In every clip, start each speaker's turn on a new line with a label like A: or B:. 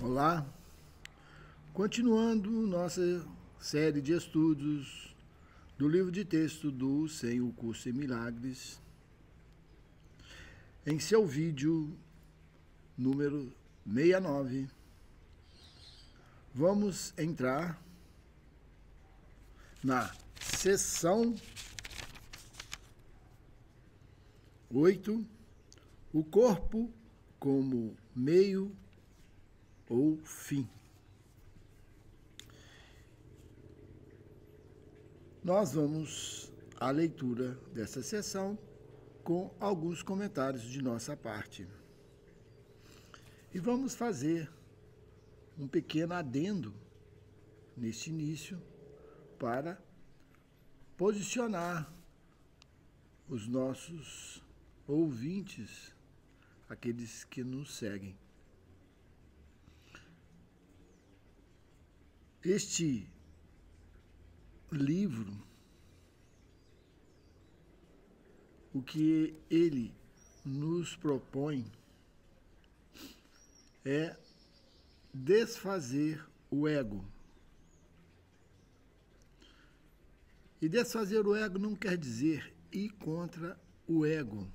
A: Olá, continuando nossa série de estudos do livro de texto do Sem o Curso em Milagres, em seu vídeo número 69, vamos entrar na seção 8, o corpo como meio ou fim. Nós vamos à leitura dessa sessão com alguns comentários de nossa parte. E vamos fazer um pequeno adendo neste início para posicionar os nossos ouvintes, aqueles que nos seguem. Este livro, o que ele nos propõe é desfazer o ego. E desfazer o ego não quer dizer ir contra o ego,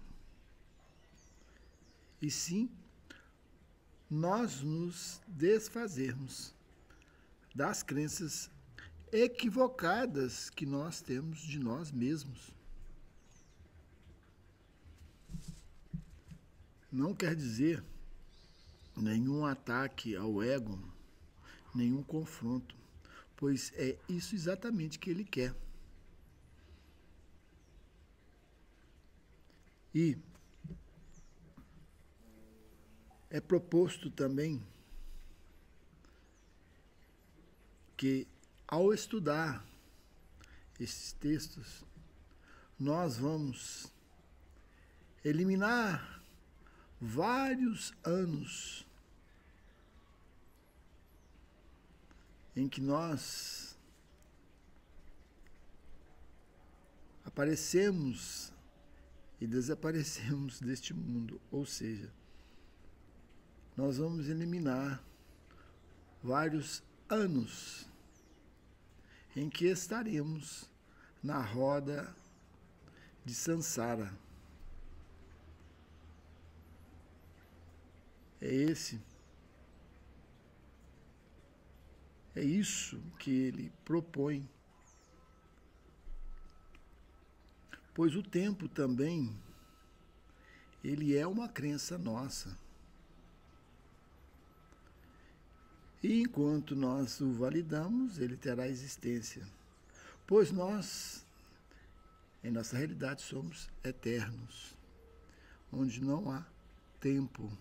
A: e sim nós nos desfazermos das crenças equivocadas que nós temos de nós mesmos. Não quer dizer nenhum ataque ao ego, nenhum confronto, pois é isso exatamente que ele quer. E é proposto também que, ao estudar esses textos, nós vamos eliminar vários anos em que nós aparecemos e desaparecemos deste mundo, ou seja, nós vamos eliminar vários anos em que estaremos na roda de Sansara. É isso que ele propõe. Pois o tempo também, ele é uma crença nossa. E enquanto nós o validamos, ele terá existência. Pois nós, em nossa realidade, somos eternos, onde não há tempo.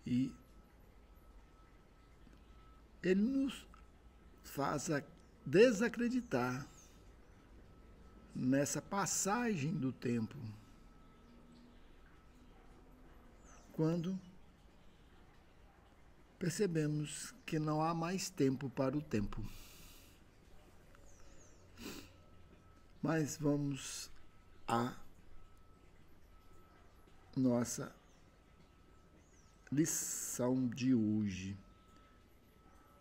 A: E ele nos faz desacreditar nessa passagem do tempo, quando percebemos que não há mais tempo para o tempo. Mas vamos à nossa lição de hoje.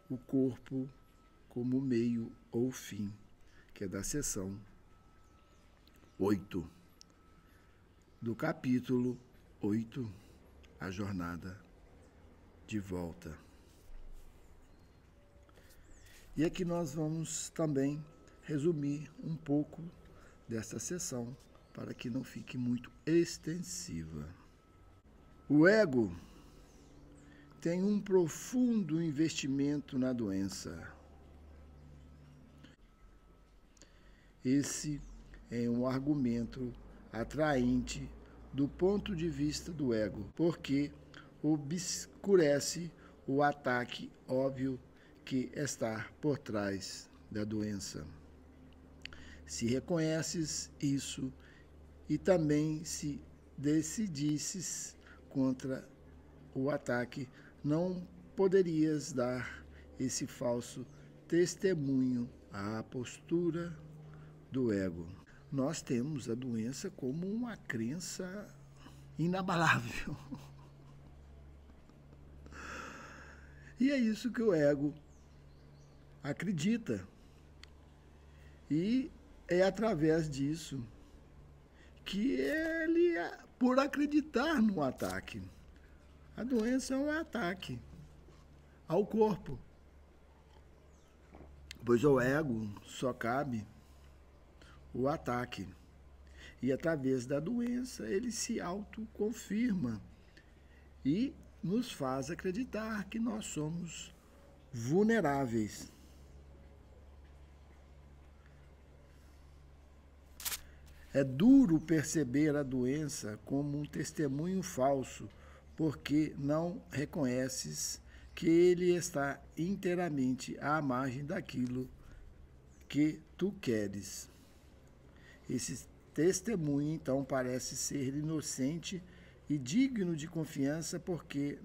A: O corpo como meio ou fim, que é da seção 8, do capítulo 8, a jornada de volta. E aqui nós vamos também resumir um pouco desta sessão, para que não fique muito extensiva. O ego tem um profundo investimento na doença. Esse é um argumento atraente do ponto de vista do ego, porque obscurece o ataque óbvio que está por trás da doença. Se reconheces isso e também se decidisses contra o ataque, não poderias dar esse falso testemunho à postura do ego. Nós temos a doença como uma crença inabalável. E é isso que o ego acredita. E é através disso que ele, por acreditar no ataque, a doença é um ataque ao corpo, pois ao ego só cabe o ataque. E através da doença ele se autoconfirma e nos faz acreditar que nós somos vulneráveis. É duro perceber a doença como um testemunho falso, porque não reconheces que ele está inteiramente à margem daquilo que tu queres. Esse testemunho, então, parece ser inocente e digno de confiança porque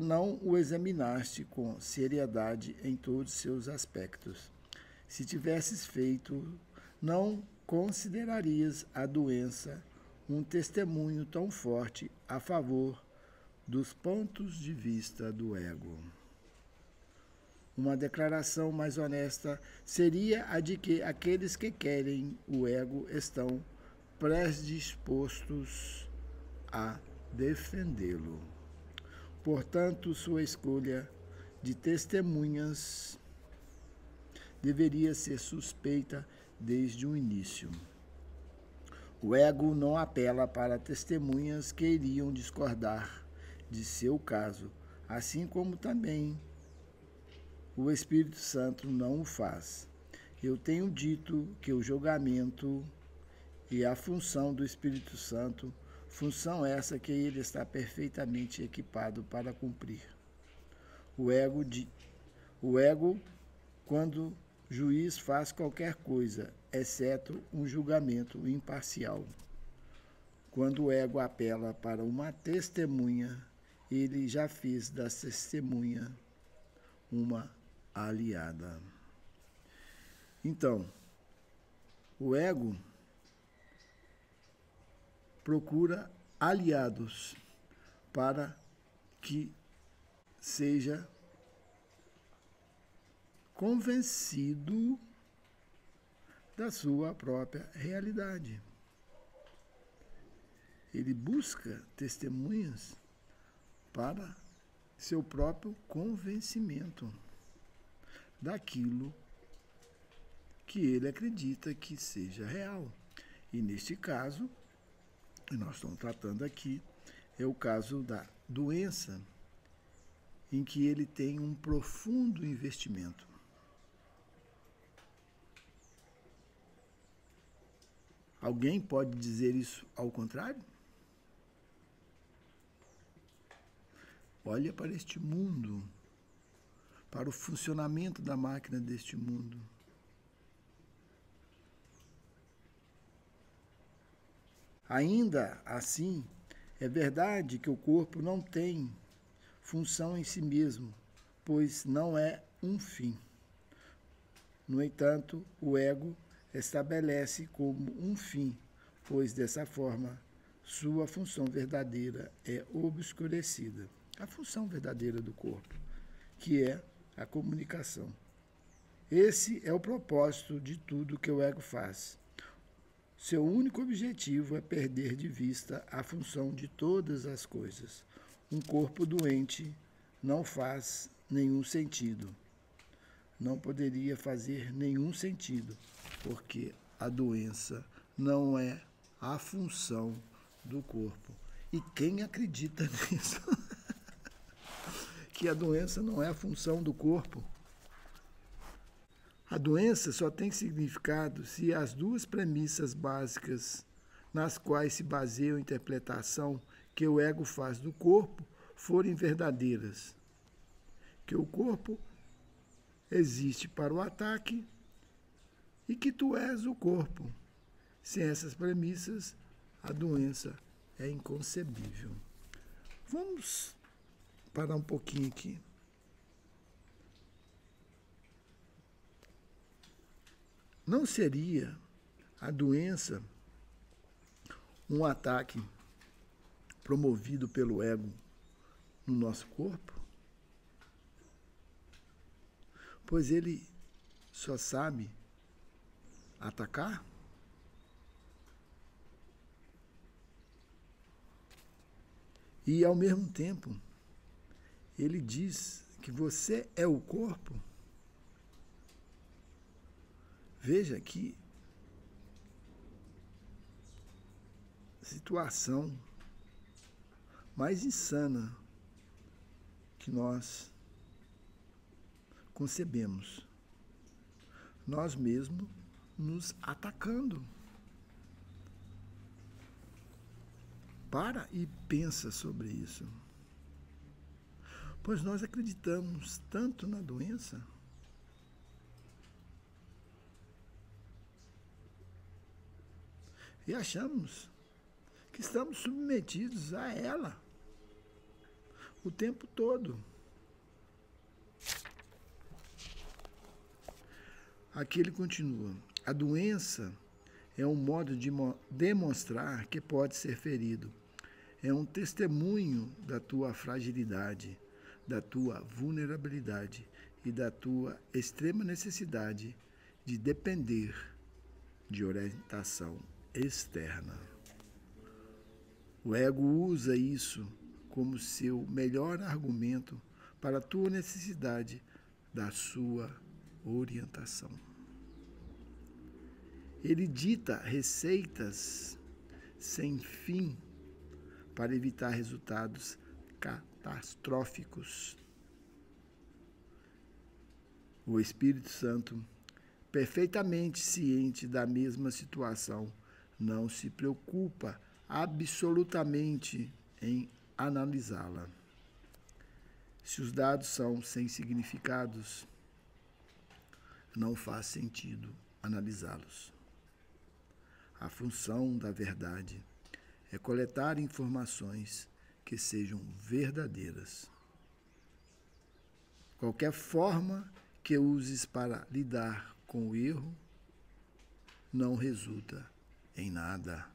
A: não o examinaste com seriedade em todos os seus aspectos. Se tivesses feito, não considerarias a doença um testemunho tão forte a favor dos pontos de vista do ego. Uma declaração mais honesta seria a de que aqueles que querem o ego estão predispostos a defendê-lo. Portanto, sua escolha de testemunhas deveria ser suspeita desde o início. O ego não apela para testemunhas que iriam discordar de seu caso, assim como também o Espírito Santo não o faz. Eu tenho dito que o julgamento e a função do Espírito Santo, função essa que ele está perfeitamente equipado para cumprir. O ego, quando juiz, faz qualquer coisa, exceto um julgamento imparcial. Quando o ego apela para uma testemunha, ele já fez da testemunha uma aliada. Então, o ego procura aliados para que seja convencido da sua própria realidade. Ele busca testemunhas para seu próprio convencimento daquilo que ele acredita que seja real. E neste caso, que nós estamos tratando aqui, é o caso da doença, em que ele tem um profundo investimento. Alguém pode dizer isso ao contrário? Olha para este mundo, para o funcionamento da máquina deste mundo. Ainda assim, é verdade que o corpo não tem função em si mesmo, pois não é um fim. No entanto, o ego estabelece como um fim, pois dessa forma sua função verdadeira é obscurecida. A função verdadeira do corpo, que é a comunicação. Esse é o propósito de tudo que o ego faz. Seu único objetivo é perder de vista a função de todas as coisas. Um corpo doente não faz nenhum sentido. Não poderia fazer nenhum sentido, porque a doença não é a função do corpo. E quem acredita nisso? Que a doença não é a função do corpo? A doença só tem significado se as duas premissas básicas nas quais se baseia a interpretação que o ego faz do corpo forem verdadeiras. Que o corpo existe para o ataque e que tu és o corpo. Sem essas premissas, a doença é inconcebível. Vamos parar um pouquinho aqui. Não seria a doença um ataque promovido pelo ego no nosso corpo? Pois ele só sabe atacar? E, ao mesmo tempo, ele diz que você é o corpo. Veja que situação mais insana que nós concebemos. Nós mesmos nos atacando. Para e pensa sobre isso. Pois nós acreditamos tanto na doença. E achamos que estamos submetidos a ela o tempo todo. Aqui ele continua. A doença é um modo de demonstrar que pode ser ferido. É um testemunho da tua fragilidade, da tua vulnerabilidade e da tua extrema necessidade de depender de orientação externa. O ego usa isso como seu melhor argumento para a tua necessidade da sua orientação. Ele dita receitas sem fim para evitar resultados catastróficos. O Espírito Santo, perfeitamente ciente da mesma situação, não se preocupa absolutamente em analisá-la. Se os dados são sem significados, não faz sentido analisá-los. A função da verdade é coletar informações que sejam verdadeiras. Qualquer forma que uses para lidar com o erro não resulta em nada.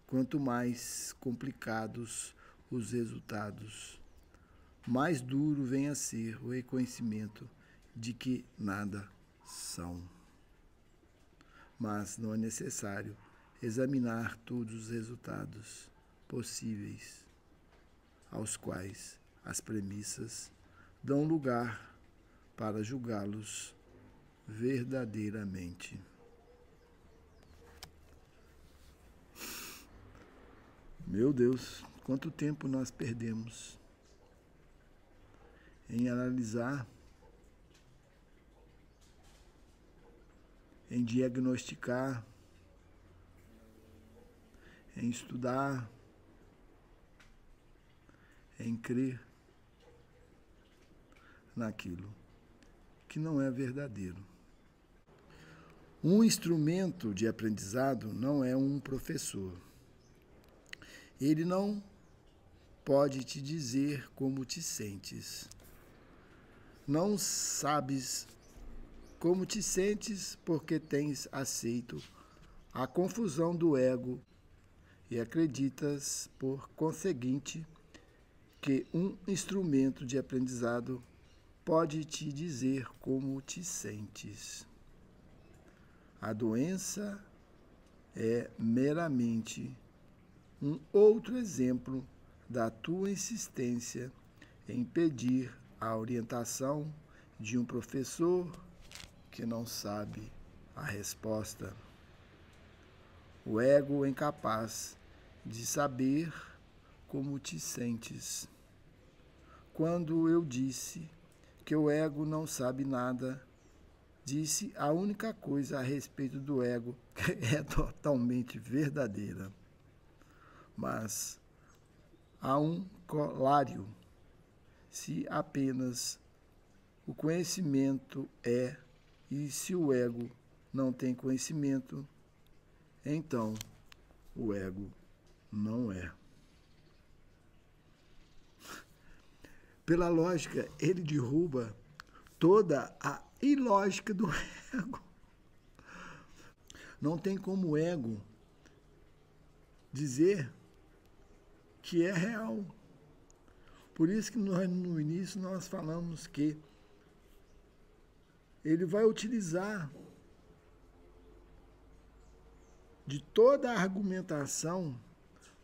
A: Quanto mais complicados os resultados, mais duro vem a ser o reconhecimento de que nada são. Mas não é necessário examinar todos os resultados possíveis aos quais as premissas dão lugar para julgá-los verdadeiramente. Meu Deus, quanto tempo nós perdemos em analisar, em diagnosticar, em estudar, em crer naquilo que não é verdadeiro. Um instrumento de aprendizado não é um professor. Ele não pode te dizer como te sentes. Não sabes como te sentes porque tens aceito a confusão do ego e acreditas, por conseguinte, que um instrumento de aprendizado pode te dizer como te sentes. A doença é meramente um outro exemplo da tua insistência em pedir a orientação de um professor que não sabe a resposta. O ego é incapaz de saber como te sentes. Quando eu disse que o ego não sabe nada, disse a única coisa a respeito do ego que é totalmente verdadeira. Mas há um colário. Se apenas o conhecimento é, e se o ego não tem conhecimento, então o ego não é. Pela lógica, ele derruba toda a ilógica do ego. Não tem como o ego dizer que é real. Por isso que no início nós falamos que ele vai utilizar de toda a argumentação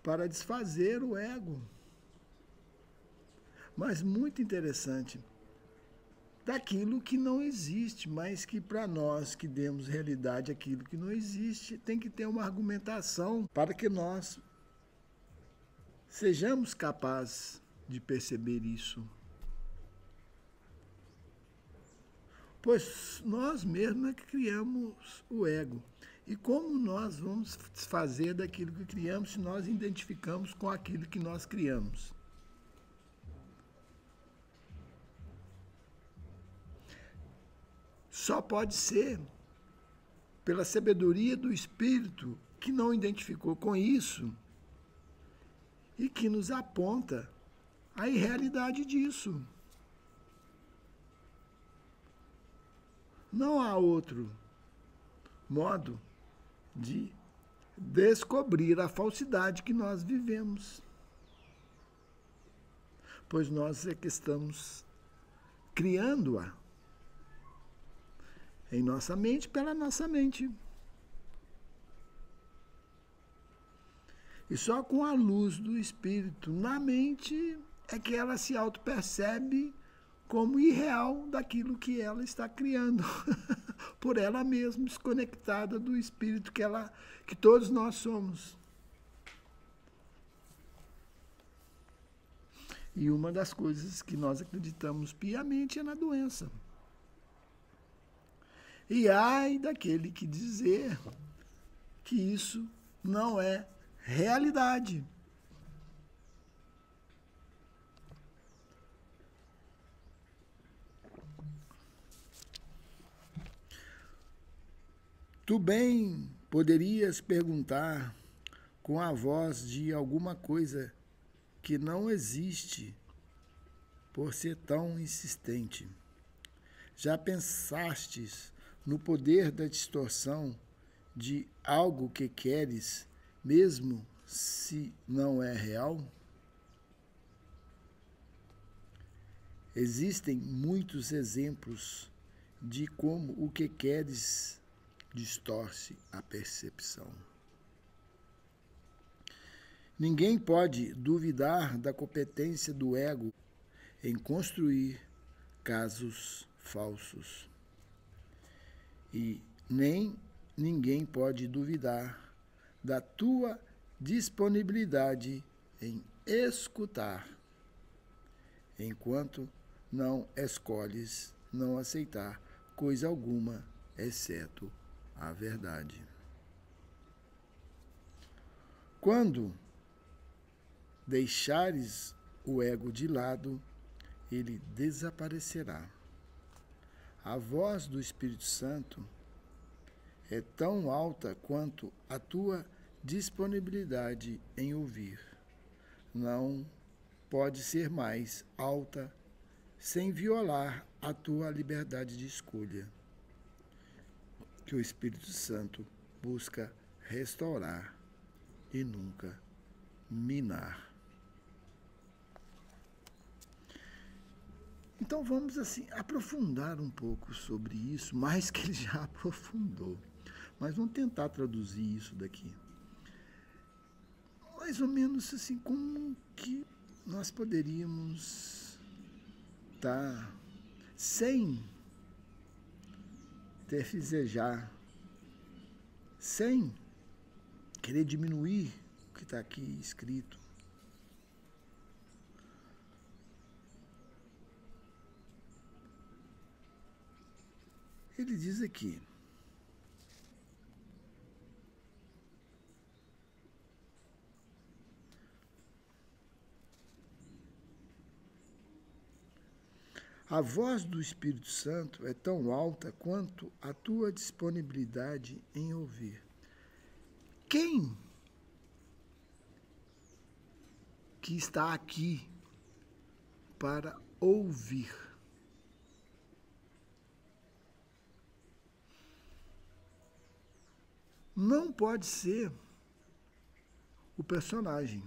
A: para desfazer o ego. Mas muito interessante, daquilo que não existe, mas que para nós que demos realidade àquilo que não existe, tem que ter uma argumentação para que nós sejamos capazes de perceber isso. Pois nós mesmos é que criamos o ego. E como nós vamos desfazer daquilo que criamos se nós identificamos com aquilo que nós criamos? Só pode ser pela sabedoria do Espírito que não identificou com isso e que nos aponta a irrealidade disso. Não há outro modo de descobrir a falsidade que nós vivemos. Pois nós é que estamos criando-a em nossa mente, pela nossa mente. E só com a luz do Espírito na mente é que ela se auto-percebe como irreal daquilo que ela está criando, por ela mesma, desconectada do Espírito que todos nós somos. E uma das coisas que nós acreditamos piamente é na doença. E ai daquele que dizer que isso não é realidade. Tu bem poderias perguntar com a voz de alguma coisa que não existe por ser tão insistente. Já pensastes no poder da distorção de algo que queres, mesmo se não é real? Existem muitos exemplos de como o que queres distorce a percepção. Ninguém pode duvidar da competência do ego em construir casos falsos. E nem ninguém pode duvidar da tua disponibilidade em escutar, enquanto não escolhes não aceitar coisa alguma, exceto a verdade. Quando deixares o ego de lado, ele desaparecerá. A voz do Espírito Santo é tão alta quanto a tua disponibilidade em ouvir. Não pode ser mais alta sem violar a tua liberdade de escolha, que o Espírito Santo busca restaurar e nunca minar. Então vamos assim aprofundar um pouco sobre isso, mais que ele já aprofundou. Mas vamos tentar traduzir isso daqui. Mais ou menos assim, como que nós poderíamos estar sem terfisejar, sem querer diminuir o que está aqui escrito. Ele diz aqui: a voz do Espírito Santo é tão alta quanto a tua disponibilidade em ouvir. Quem que está aqui para ouvir? Não pode ser o personagem.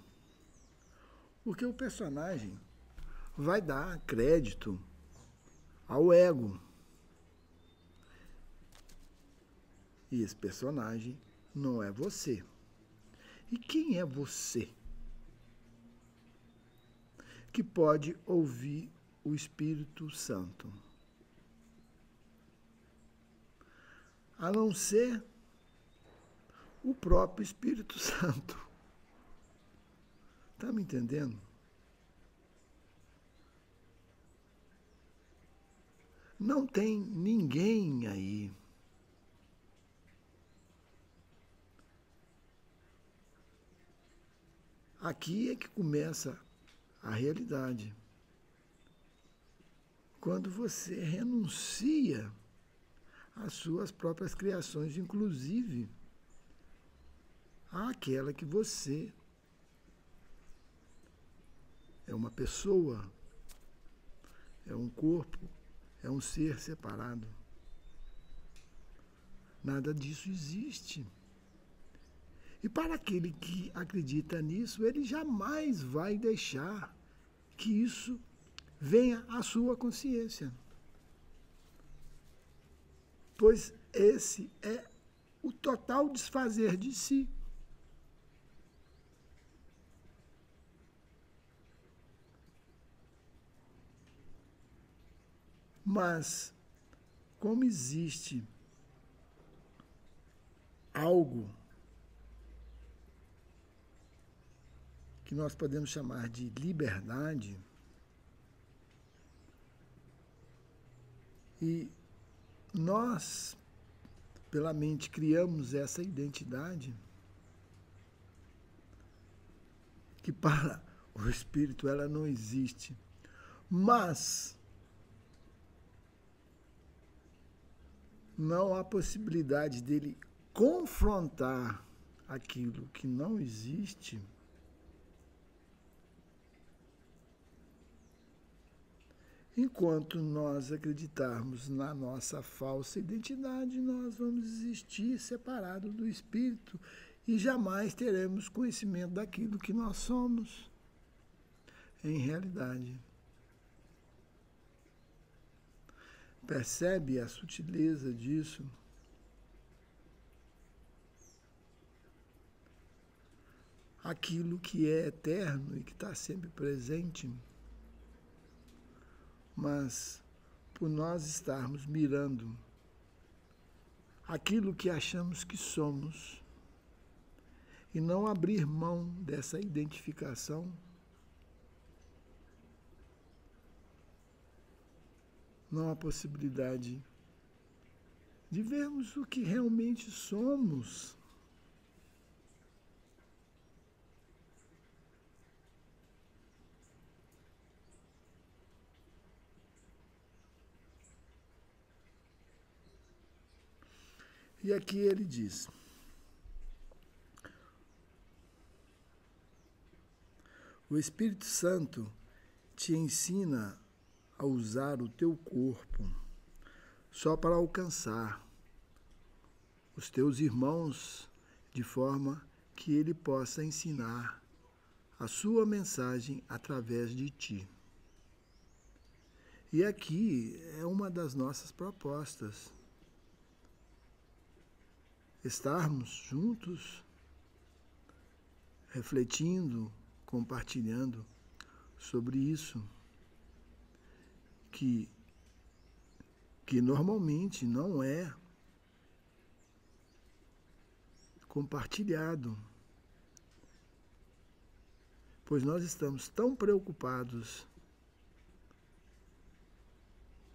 A: Porque o personagem vai dar crédito ao ego. E esse personagem não é você. E quem é você que pode ouvir o Espírito Santo? A não ser o próprio Espírito Santo. Está me entendendo? Não tem ninguém aí. Aqui é que começa a realidade. Quando você renuncia às suas próprias criações, inclusive àquela que você é uma pessoa, é um corpo, é um ser separado. Nada disso existe. E para aquele que acredita nisso, ele jamais vai deixar que isso venha à sua consciência. Pois esse é o total desfazer de si. Mas, como existe algo que nós podemos chamar de liberdade, e nós, pela mente, criamos essa identidade, que para o espírito ela não existe, mas não há possibilidade dele confrontar aquilo que não existe, enquanto nós acreditarmos na nossa falsa identidade, nós vamos existir separados do espírito e jamais teremos conhecimento daquilo que nós somos em realidade. Percebe a sutileza disso? Aquilo que é eterno e que está sempre presente, mas por nós estarmos mirando aquilo que achamos que somos e não abrir mão dessa identificação, não há possibilidade de vermos o que realmente somos. E aqui ele diz: o Espírito Santo te ensina a usar o teu corpo só para alcançar os teus irmãos, de forma que ele possa ensinar a sua mensagem através de ti. E aqui é uma das nossas propostas. Estarmos juntos, refletindo, compartilhando sobre isso, que normalmente não é compartilhado, pois nós estamos tão preocupados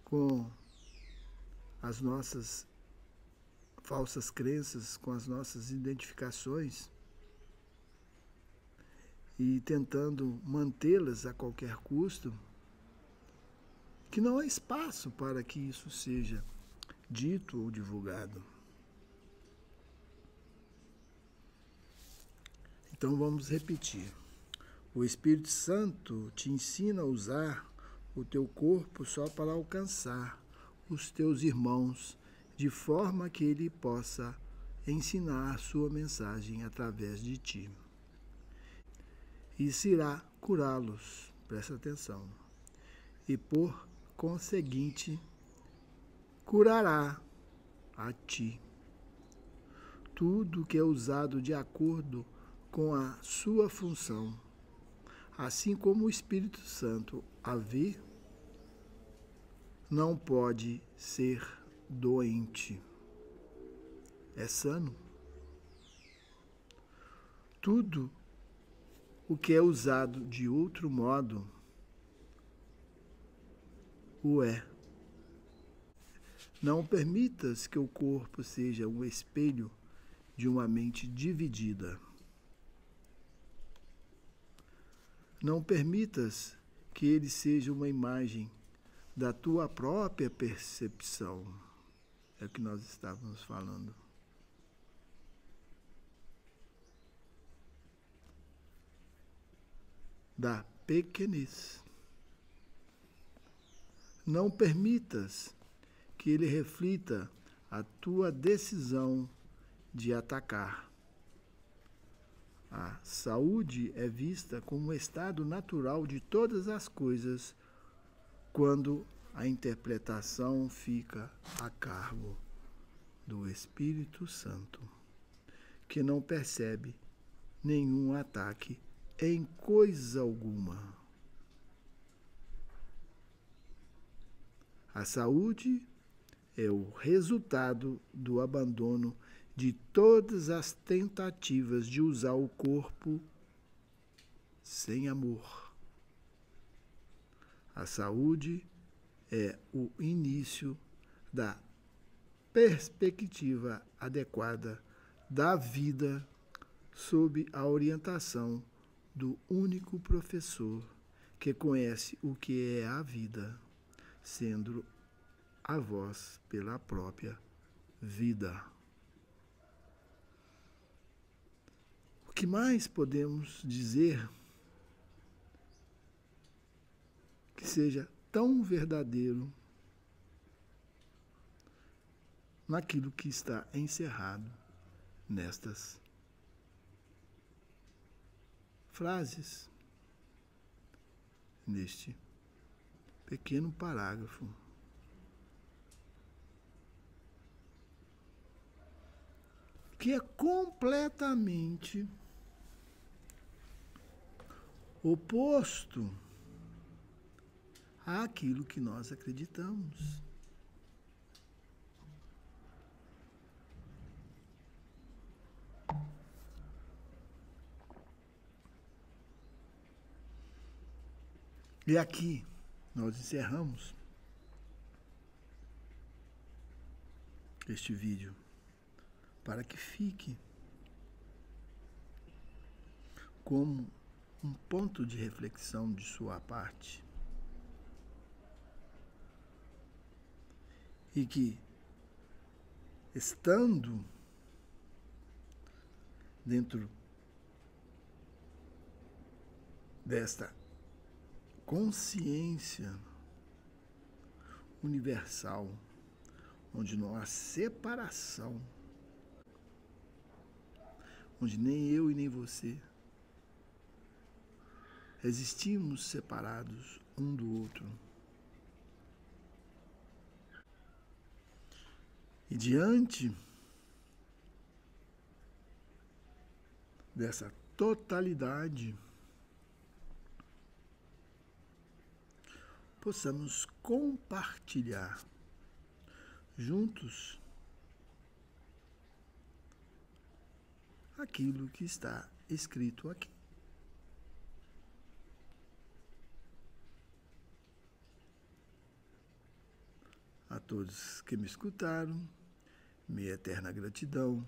A: com as nossas falsas crenças, com as nossas identificações e tentando mantê-las a qualquer custo, que não há espaço para que isso seja dito ou divulgado. Então vamos repetir. O Espírito Santo te ensina a usar o teu corpo só para alcançar os teus irmãos, de forma que ele possa ensinar a sua mensagem através de ti. Isso irá curá-los, presta atenção, e por conseguinte curará a ti. Tudo que é usado de acordo com a sua função, assim como o Espírito Santo a vê, não pode ser doente. É sano. Tudo o que é usado de outro modo o é. Não permitas que o corpo seja um espelho de uma mente dividida. Não permitas que ele seja uma imagem da tua própria percepção. É o que nós estávamos falando. Da pequenez. Não permitas que ele reflita a tua decisão de atacar. A saúde é vista como um estado natural de todas as coisas quando a interpretação fica a cargo do Espírito Santo, que não percebe nenhum ataque em coisa alguma. A saúde é o resultado do abandono de todas as tentativas de usar o corpo sem amor. A saúde é o início da perspectiva adequada da vida sob a orientação do único professor que conhece o que é a vida, sendo a voz pela própria vida. O que mais podemos dizer que seja tão verdadeiro naquilo que está encerrado nestas frases, neste pequeno parágrafo. Que é completamente oposto àquilo que nós acreditamos. E aqui nós encerramos este vídeo para que fique como um ponto de reflexão de sua parte e que, estando dentro desta consciência universal, onde não há separação, onde nem eu e nem você existimos separados um do outro. E diante dessa totalidade, possamos compartilhar juntos aquilo que está escrito aqui. A todos que me escutaram, minha eterna gratidão.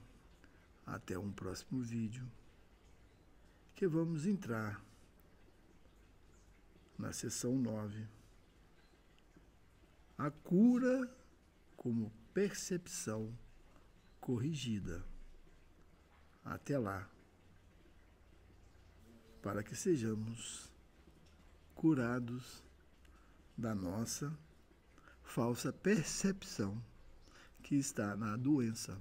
A: Até um próximo vídeo, que vamos entrar na sessão 9. A cura como percepção corrigida. Até lá, para que sejamos curados da nossa falsa percepção que está na doença.